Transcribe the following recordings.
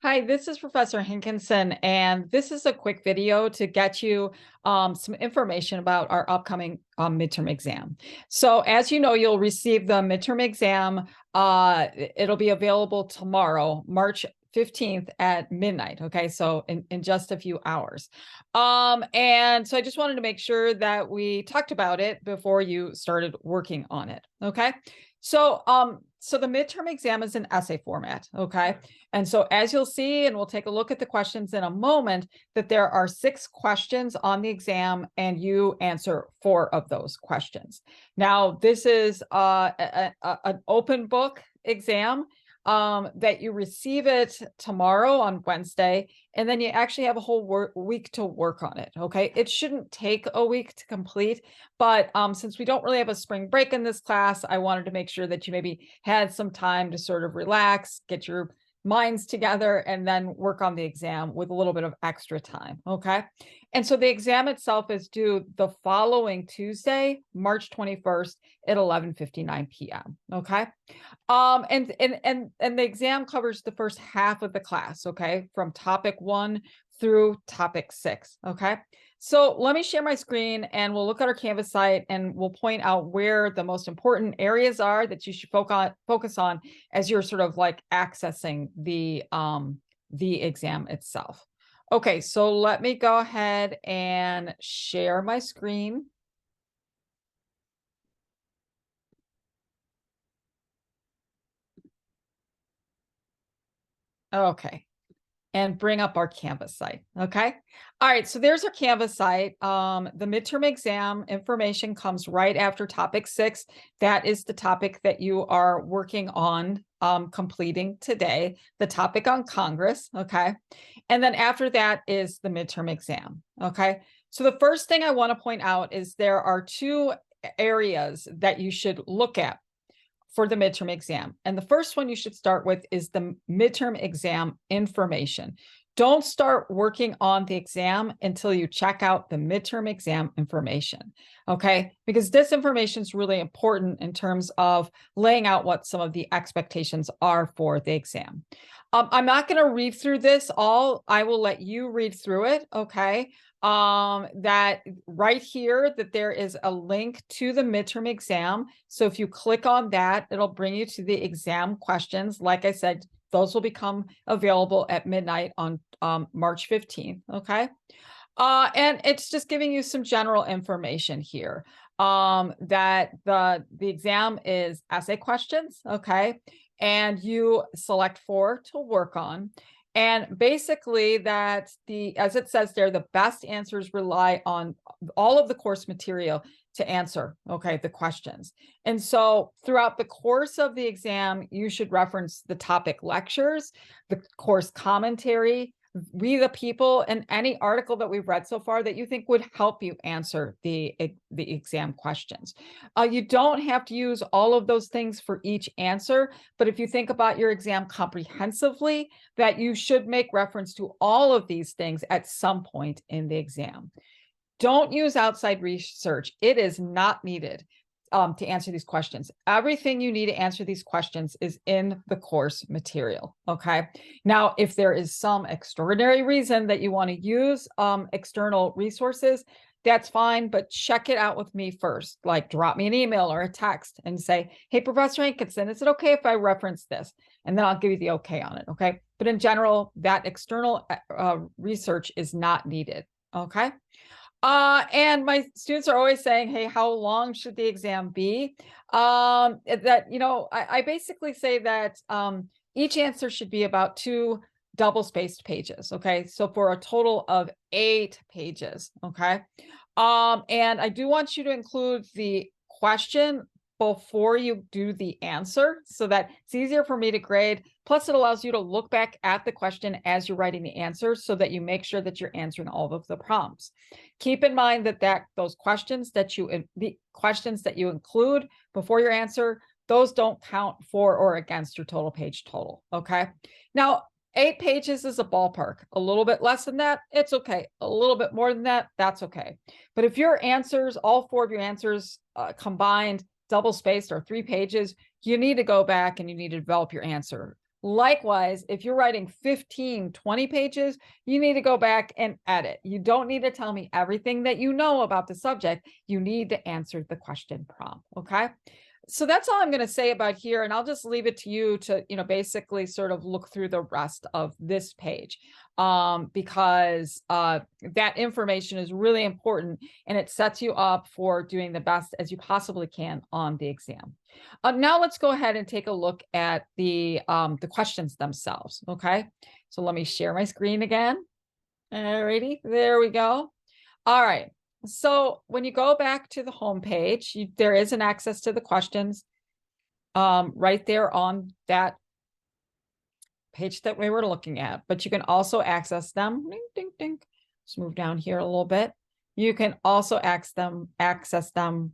Hi, this is Professor Hinkinson, and this is a quick video to get you some information about our upcoming midterm exam. So as you know, you'll receive the midterm exam. It'll be available tomorrow, March 15th at midnight. Okay, so in just a few hours. And so I just wanted to make sure that we talked about it before you started working on it. Okay. So the midterm exam is an essay format, okay? And so as you'll see, and we'll take a look at the questions in a moment, that there are 6 questions on the exam and you answer 4 of those questions. Now, this is an open book exam that you receive it tomorrow on Wednesday, and then you actually have a whole week to work on it, okay? It shouldn't take a week to complete, but since we don't really have a spring break in this class, I wanted to make sure that you maybe had some time to sort of relax, get your minds together, and then work on the exam with a little bit of extra time, okay? And so the exam itself is due the following Tuesday, March 21st at 11:59 p.m., okay? And the exam covers the first half of the class, okay, from topic 1 through topic 6, okay? So let me share my screen and we'll look at our Canvas site and we'll point out where the most important areas are that you should focus on as you're sort of like accessing the exam itself. Okay, so let me go ahead and share my screen. Okay, and bring up our Canvas site, okay? All right, so there's our Canvas site. The midterm exam information comes right after topic 6. That is the topic that you are working on completing today, the topic on Congress, okay? And then after that is the midterm exam, okay? So the first thing I want to point out is there are 2 areas that you should look at for the midterm exam. And the first one you should start with is the midterm exam information. Don't start working on the exam until you check out the midterm exam information, okay? Because this information is really important in terms of laying out what some of the expectations are for the exam. I'm not going to read through this all. I will let you read through it, okay? That right here, that there is a link to the midterm exam. So if you click on that, it'll bring you to the exam questions. Like I said, those will become available at midnight on March 15th, okay? And it's just giving you some general information here that the exam is essay questions, okay? And you select 4 to work on. And basically that as it says there, the best answers rely on all of the course material to answer, okay, the questions. And so throughout the course of the exam, you should reference the topic lectures, the course commentary, We the People, and any article that we've read so far that you think would help you answer the exam questions. You don't have to use all of those things for each answer, but if you think about your exam comprehensively, that you should make reference to all of these things at some point in the exam. Don't use outside research. It is not needed to answer these questions. Everything you need to answer these questions is in the course material, okay? Now, if there is some extraordinary reason that you want to use external resources, that's fine, but check it out with me first. Like drop me an email or a text and say, hey, Professor Hankinson, is it okay if I reference this? And then I'll give you the okay on it, okay? But in general, that external research is not needed, okay? And my students are always saying, hey, how long should the exam be? I basically say that each answer should be about 2 double-spaced pages, okay? So for a total of 8 pages, okay? And I do want you to include the question before you do the answer so that it's easier for me to grade. Plus, it allows you to look back at the question as you're writing the answer so that you make sure that you're answering all of the prompts. Keep in mind that those questions that you include before your answer, those don't count for or against your total page total, okay? Now, 8 pages is a ballpark. A little bit less than that, it's okay. A little bit more than that, that's okay. But if your answers, all 4 of your answers combined, double spaced or 3 pages, you need to go back and you need to develop your answer Likewise, if you're writing 15, 20 pages, you need to go back and edit. You don't need to tell me everything that you know about the subject. You need to answer the question prompt, okay? So that's all I'm going to say about here, and I'll just leave it to you to, basically sort of look through the rest of this page, because that information is really important, and it sets you up for doing the best as you possibly can on the exam. Now let's go ahead and take a look at the questions themselves. Okay, so let me share my screen again. Alrighty, there we go. All right. So when you go back to the home page, there is an access to the questions right there on that page that we were looking at, but you can also access them. Ding, ding, ding. Let's move down here a little bit. You can also access them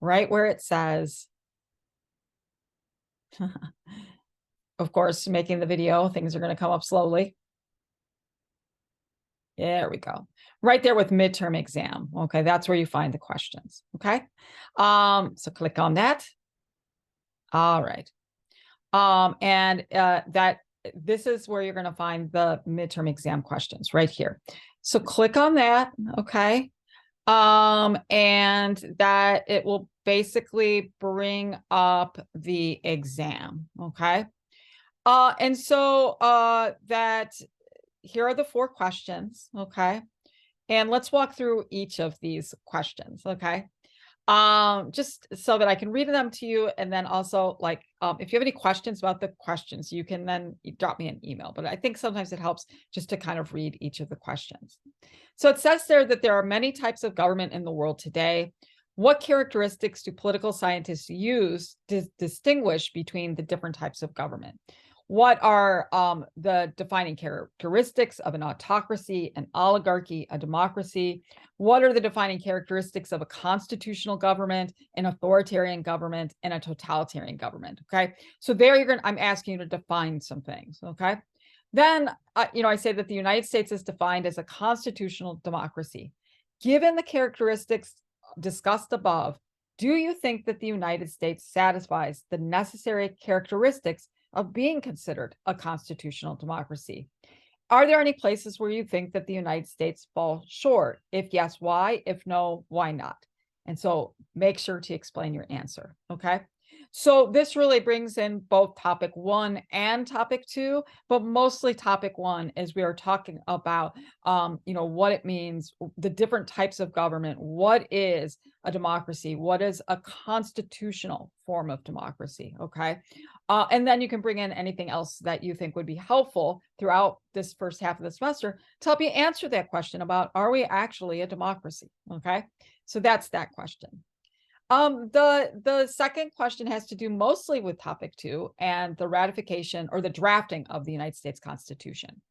right where it says, of course, making the video, things are going to come up slowly. There we go. Right there with midterm exam. Okay, that's where you find the questions. Okay. So click on that. All right. And this is where you're going to find the midterm exam questions right here. So click on that. Okay. And that it will basically bring up the exam. Okay. And so that here are the 4 questions. Okay. And let's walk through each of these questions. Okay. Just so that I can read them to you. And then also, like, if you have any questions about the questions, you can then drop me an email. But I think sometimes it helps just to kind of read each of the questions. So it says there that there are many types of government in the world today. What characteristics do political scientists use to distinguish between the different types of government? What are the defining characteristics of an autocracy, an oligarchy, a democracy? What are the defining characteristics of a constitutional government, an authoritarian government, and a totalitarian government? Okay, so there I'm asking you to define some things. Okay, then I say that the United States is defined as a constitutional democracy. Given the characteristics discussed above, do you think that the United States satisfies the necessary characteristics of being considered a constitutional democracy? Are there any places where you think that the United States falls short? If yes, why? If no, why not? And so make sure to explain your answer. Okay. So this really brings in both topic 1 and topic 2, but mostly topic 1 is we are talking about, what it means, the different types of government. What is a democracy? What is a constitutional form of democracy? Okay. And then you can bring in anything else that you think would be helpful throughout this first half of the semester to help you answer that question about, are we actually a democracy? Okay. So that's that question. The second question has to do mostly with topic 2 and the ratification or the drafting of the United States Constitution.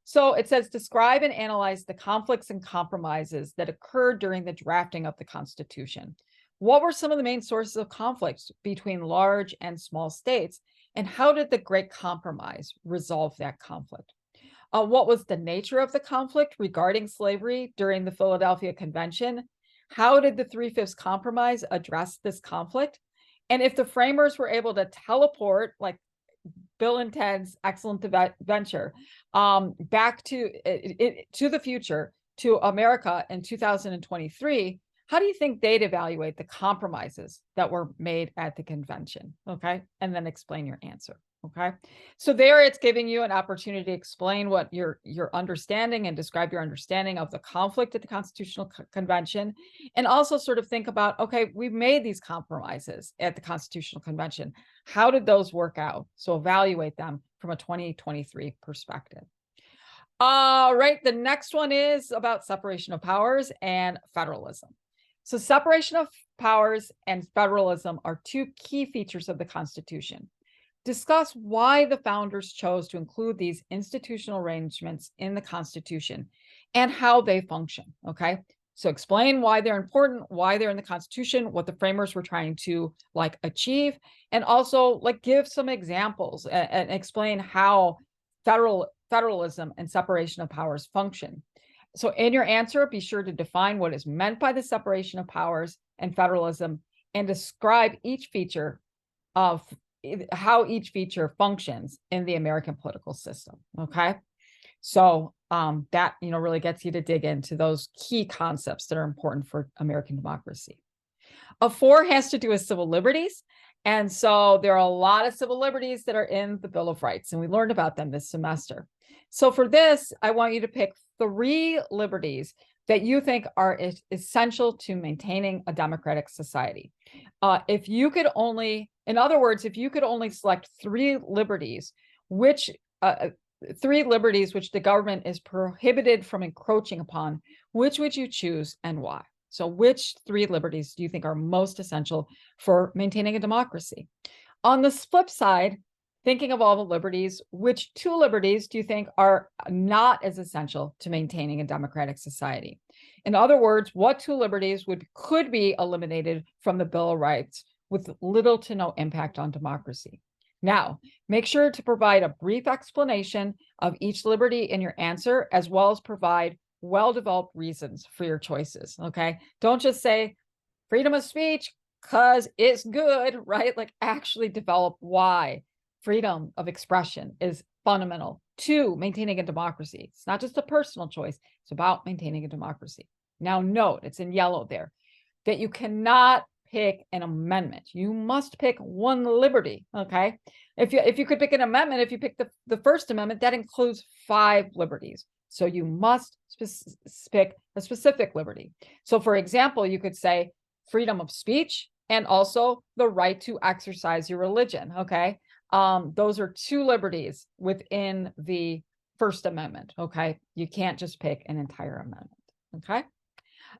So it says, describe and analyze the conflicts and compromises that occurred during the drafting of the Constitution. What were some of the main sources of conflicts between large and small states, and how did the Great Compromise resolve that conflict? What was the nature of the conflict regarding slavery during the Philadelphia Convention? How did the 3/5 Compromise address this conflict? And if the framers were able to teleport, like Bill and Ted's Excellent Adventure, back to the future, to America in 2023, how do you think they'd evaluate the compromises that were made at the convention? Okay, and then explain your answer. Okay, so there it's giving you an opportunity to explain what your understanding and describe your understanding of the conflict at the Constitutional Convention, and also sort of think about, okay, we've made these compromises at the Constitutional Convention. How did those work out? So evaluate them from a 2023 perspective. All right, the next one is about separation of powers and federalism. So separation of powers and federalism are 2 key features of the Constitution. Discuss why the founders chose to include these institutional arrangements in the Constitution and how they function. Okay, so explain why they're important, why they're in the Constitution, what the framers were trying to achieve, and also give some examples and explain how federalism and separation of powers function. So in your answer, be sure to define what is meant by the separation of powers and federalism, and describe each feature of how each feature functions in the American political system. Okay. So that, really gets you to dig into those key concepts that are important for American democracy. A 4 has to do with civil liberties. And so there are a lot of civil liberties that are in the Bill of Rights, and we learned about them this semester. So for this, I want you to pick 3 liberties that you think are essential to maintaining a democratic society. If you could only, in other words, if you could only select 3 liberties, which 3 liberties which the government is prohibited from encroaching upon, which would you choose and why? So which 3 liberties do you think are most essential for maintaining a democracy? On the flip side, thinking of all the liberties, which 2 liberties do you think are not as essential to maintaining a democratic society? In other words, what 2 liberties could be eliminated from the Bill of Rights with little to no impact on democracy? Now, make sure to provide a brief explanation of each liberty in your answer, as well as provide well-developed reasons for your choices, okay? Don't just say freedom of speech because it's good, right? Like, actually develop why freedom of expression is fundamental to maintaining a democracy. It's not just a personal choice, it's about maintaining a democracy. Now note, it's in yellow there, that you cannot pick an amendment. You must pick one liberty, okay? If you could pick an amendment, if you pick the First Amendment, that includes 5 liberties. So you must pick a specific liberty. So for example, you could say freedom of speech and also the right to exercise your religion, okay? Those are 2 liberties within the First Amendment, okay? You can't just pick an entire amendment, okay?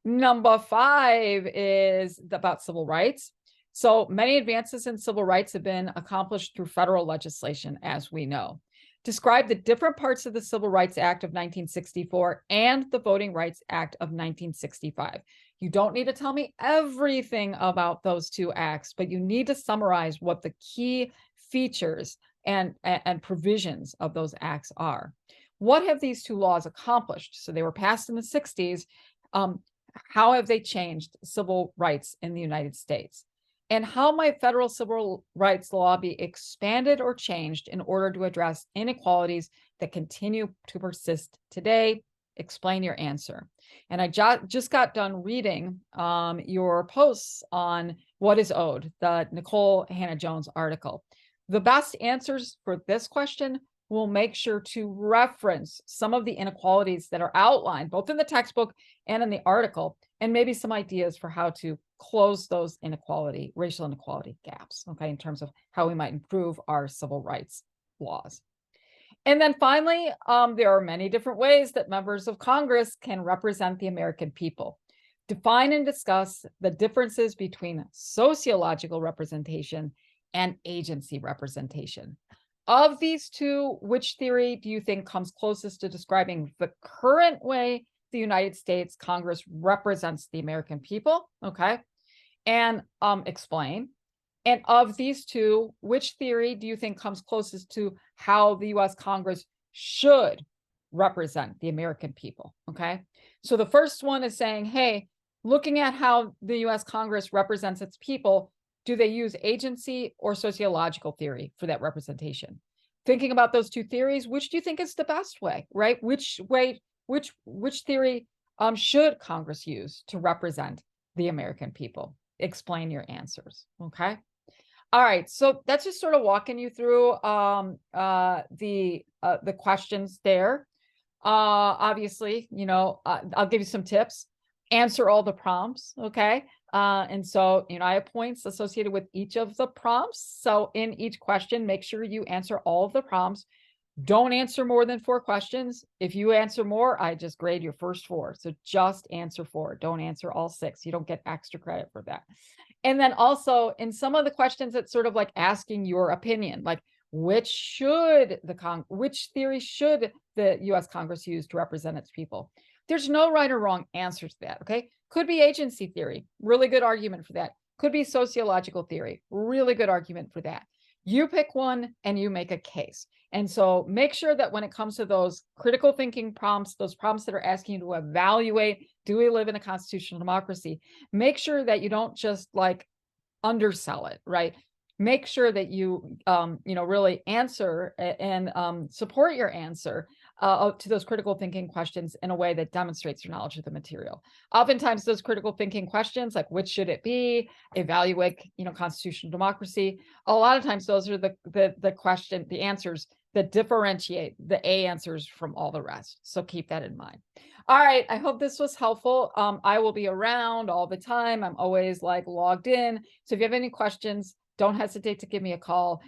Number 5 is about civil rights. So many advances in civil rights have been accomplished through federal legislation, as we know. Describe the different parts of the Civil Rights Act of 1964 and the Voting Rights Act of 1965. You don't need to tell me everything about those 2 acts, but you need to summarize what the key features and provisions of those acts are. What have these 2 laws accomplished? So they were passed in the 60s. How have they changed civil rights in the United States? And how might federal civil rights law be expanded or changed in order to address inequalities that continue to persist today? Explain your answer. And I just got done reading your posts on What is Owed, the Nicole Hannah-Jones article. The best answers for this question will make sure to reference some of the inequalities that are outlined both in the textbook and in the article, and maybe some ideas for how to close those racial inequality gaps, okay, in terms of how we might improve our civil rights laws. And then finally, there are many different ways that members of Congress can represent the American people. Define and discuss the differences between sociological representation and agency representation. Of these 2, which theory do you think comes closest to describing the current way the United States Congress represents the American people? Okay, and explain. And of these 2, which theory do you think comes closest to how the U.S. Congress should represent the American people? Okay, so the first one is saying, hey, looking at how the U.S. Congress represents its people, do they use agency or sociological theory for that representation? Thinking about those 2 theories, which do you think is the best way, right? Which theory should Congress use to represent the American people? Explain your answers, okay? All right, so that's just sort of walking you through the questions there. Obviously, I'll give you some tips. Answer all the prompts, okay? And so, I have points associated with each of the prompts. So in each question, make sure you answer all of the prompts. Don't answer more than 4 questions. If you answer more, I just grade your first 4. So just answer 4. Don't answer all 6. You don't get extra credit for that. And then also in some of the questions, it's sort of like asking your opinion, like which theory should the U.S. Congress use to represent its people? There's no right or wrong answer to that, okay? Could be agency theory, really good argument for that. Could be sociological theory, really good argument for that. You pick one and you make a case. And so make sure that when it comes to those critical thinking prompts, those prompts that are asking you to evaluate, do we live in a constitutional democracy? Make sure that you don't just like undersell it, right? make sure that you, really answer and support your answer to those critical thinking questions in a way that demonstrates your knowledge of the material. Oftentimes, those critical thinking questions, like which should it be, evaluate, constitutional democracy. A lot of times, those are the answers that differentiate the A answers from all the rest. So keep that in mind. All right, I hope this was helpful. I will be around all the time. I'm always like logged in. So if you have any questions, don't hesitate to give me a call,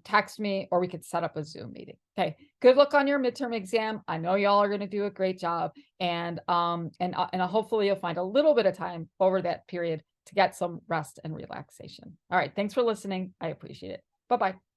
text me, or we could set up a Zoom meeting. Okay, good luck on your midterm exam. I know y'all are going to do a great job, and hopefully you'll find a little bit of time over that period to get some rest and relaxation. All right, thanks for listening. I appreciate it. Bye-bye.